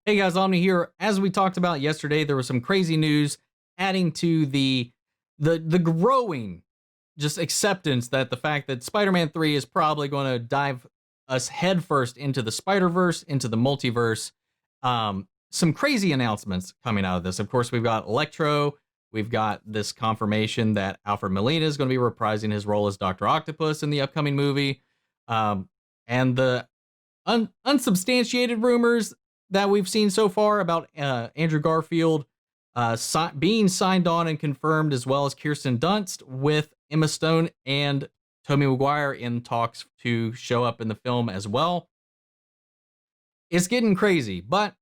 Hey guys, Omni here. As we talked about yesterday, there was some crazy news adding to the growing just acceptance that the fact that Spider-Man 3 is probably going to dive us headfirst into the Spider-Verse, into the multiverse. Some crazy announcements coming out of this. Of course, we've got Electro. We've got this confirmation that Alfred Molina is going to be reprising his role as Dr. Octopus in the upcoming movie. And the unsubstantiated rumors that we've seen so far about Andrew Garfield being signed on and confirmed, as well as Kirsten Dunst with Emma Stone and Tobey Maguire in talks to show up in the film as well. It's getting crazy, but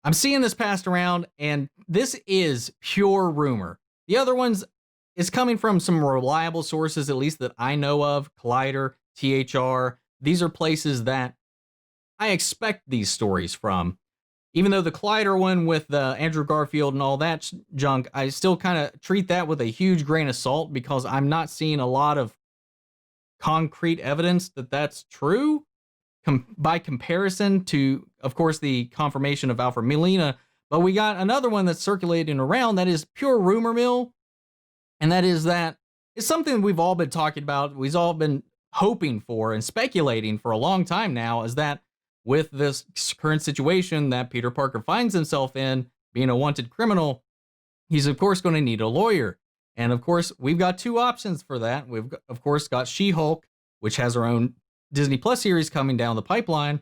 I'm seeing this passed around, and this is pure rumor. The other ones is coming from some reliable sources, at least that I know of. Collider, THR. These are places that I expect these stories from. Even though the Collider one with Andrew Garfield and all that junk, I still kind of treat that with a huge grain of salt because I'm not seeing a lot of concrete evidence that that's true by comparison to, of course, the confirmation of Alfred Molina. But we got another one that's circulating around that is pure rumor mill, and that is that it's something we've all been talking about, we've all been hoping for and speculating for a long time now, is that with this current situation that Peter Parker finds himself in, being a wanted criminal, he's of course going to need a lawyer. And of course, we've got two options for that. We've of course got She-Hulk, which has her own Disney Plus series coming down the pipeline.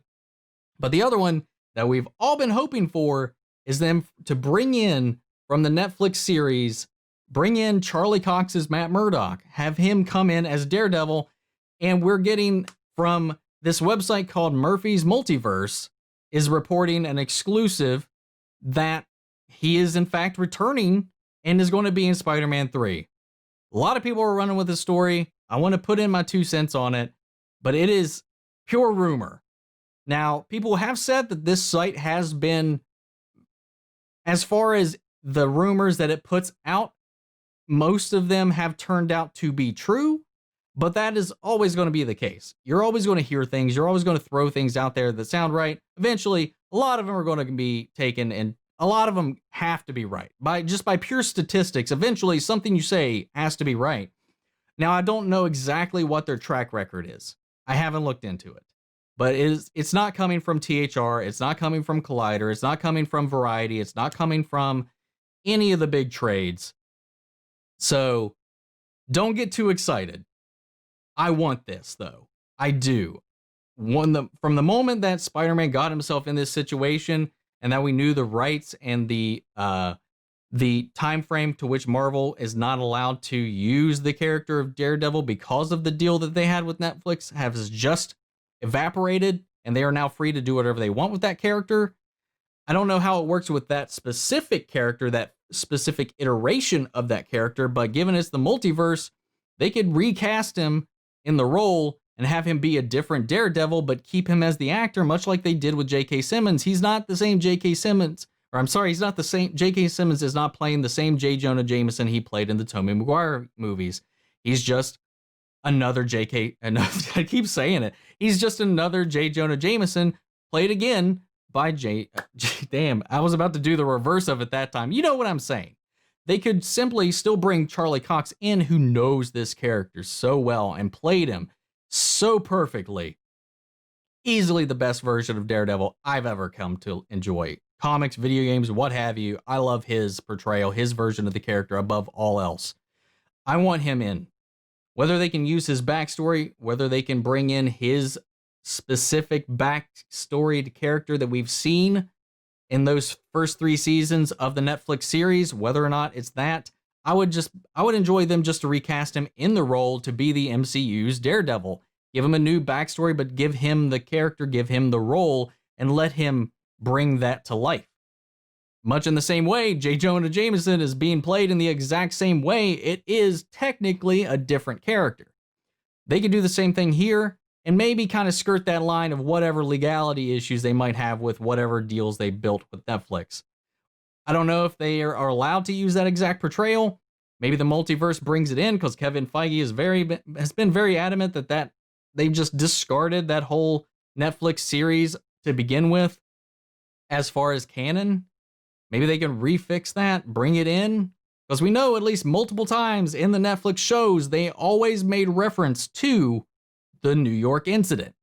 But the other one that we've all been hoping for is them to bring in from the Netflix series, bring in Charlie Cox as Matt Murdock, have him come in as Daredevil. And we're getting from this website called Murphy's Multiverse is reporting an exclusive that he is in fact returning and is going to be in Spider-Man 3. A lot of people are running with this story. I want to put in my 2 cents on it, but it is pure rumor. Now, people have said that this site has been, as far as the rumors that it puts out, most of them have turned out to be true. But that is always going to be the case. You're always going to hear things. You're always going to throw things out there that sound right. Eventually, a lot of them are going to be taken, and a lot of them have to be right. By pure statistics, eventually something you say has to be right. Now, I don't know exactly what their track record is. I haven't looked into it. But it's not coming from THR. It's not coming from Collider. It's not coming from Variety. It's not coming from any of the big trades. So don't get too excited. I want this, though. I do. From the moment that Spider-Man got himself in this situation, and that we knew the rights and the time frame to which Marvel is not allowed to use the character of Daredevil because of the deal that they had with Netflix has just evaporated, and they are now free to do whatever they want with that character. I don't know how it works with that specific character, that specific iteration of that character, but given it's the multiverse, they could recast him in the role and have him be a different Daredevil, but keep him as the actor, much like they did with J.K. Simmons. He's not the same J.K. Simmons, or I'm sorry, he's not the same. J.K. Simmons is not playing the same J. Jonah Jameson he played in the Tobey Maguire movies. He's just another J.K. I keep saying it. He's just another J. Jonah Jameson played again by Damn, I was about to do the reverse of it that time. You know what I'm saying. They could simply still bring Charlie Cox in, who knows this character so well and played him so perfectly. Easily the best version of Daredevil I've ever come to enjoy. Comics, video games, what have you. I love his portrayal, his version of the character above all else. I want him in. Whether they can use his backstory, whether they can bring in his specific backstory character that we've seen in those first 3 seasons of the Netflix series, whether or not it's that, I would enjoy them just to recast him in the role to be the MCU's Daredevil. Give him a new backstory, but give him the character, give him the role, and let him bring that to life. Much in the same way, J. Jonah Jameson is being played in the exact same way. It is technically a different character. They could do the same thing here, and maybe kind of skirt that line of whatever legality issues they might have with whatever deals they built with Netflix. I don't know if they are allowed to use that exact portrayal. Maybe the multiverse brings it in because Kevin Feige has been very adamant that they just discarded that whole Netflix series to begin with. as far as canon, maybe they can refix that, bring it in. Because we know at least multiple times in the Netflix shows, they always made reference to the New York incident.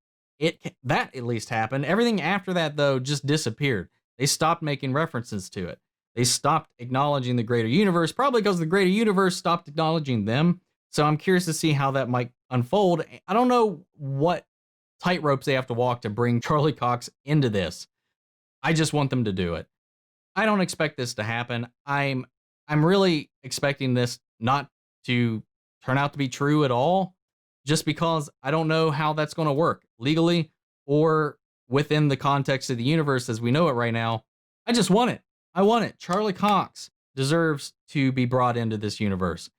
That at least happened. Everything after that, though, just disappeared. They stopped making references to it. They stopped acknowledging the greater universe, probably because the greater universe stopped acknowledging them. So I'm curious to see how that might unfold. I don't know what tightropes they have to walk to bring Charlie Cox into this. I just want them to do it. I don't expect this to happen. I'm really expecting this not to turn out to be true at all, just because I don't know how that's going to work legally or within the context of the universe as we know it right now. I just want it. I want it. Charlie Cox deserves to be brought into this universe.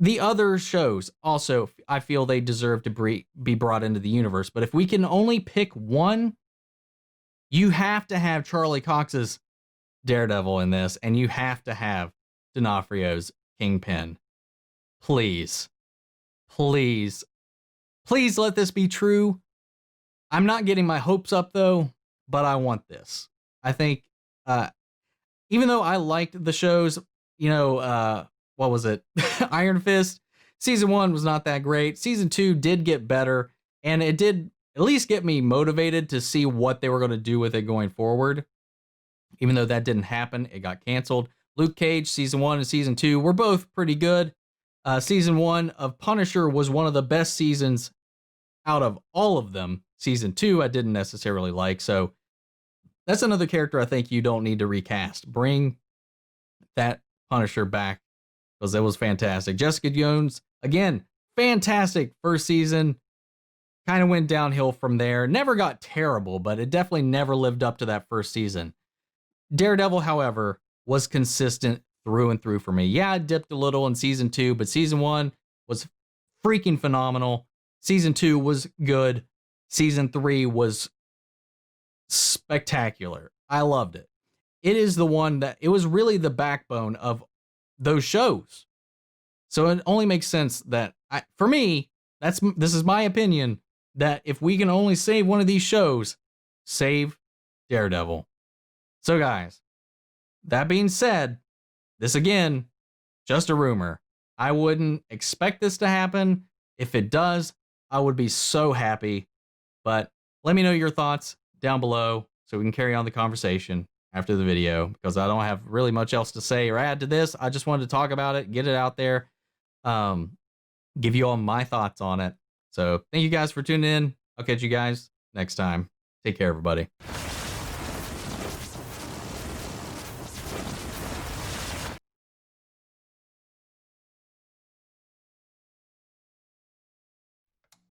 The other shows also, I feel they deserve to be brought into the universe. But if we can only pick one, you have to have Charlie Cox's Daredevil in this, and you have to have D'Onofrio's Kingpin. Please, please, please let this be true. I'm not getting my hopes up though, but I want this. I think, even though I liked the shows, what was it? Iron Fist. Season 1 was not that great. Season 2 did get better, and it did at least get me motivated to see what they were going to do with it going forward. Even though that didn't happen, it got canceled. Luke Cage, season 1 and season 2 were both pretty good. Season 1 of Punisher was one of the best seasons out of all of them. Season 2 I didn't necessarily like, so that's another character I think you don't need to recast. Bring that Punisher back, because it was fantastic. Jessica Jones, again, fantastic first season. Kind of went downhill from there. Never got terrible, but it definitely never lived up to that first season. Daredevil, however, was consistent through and through for me. Yeah, it dipped a little in season 2, but season 1 was freaking phenomenal. Season 2 was good. Season 3 was spectacular. I loved it. It is the one that, it was really the backbone of those shows. So it only makes sense that, for me, this is my opinion, that if we can only save one of these shows, save Daredevil. So guys, that being said, this again, just a rumor. I wouldn't expect this to happen. If it does, I would be so happy. But let me know your thoughts down below so we can carry on the conversation after the video, because I don't have really much else to say or add to this. I just wanted to talk about it, get it out there, give you all my thoughts on it. So thank you guys for tuning in. I'll catch you guys next time. Take care, everybody.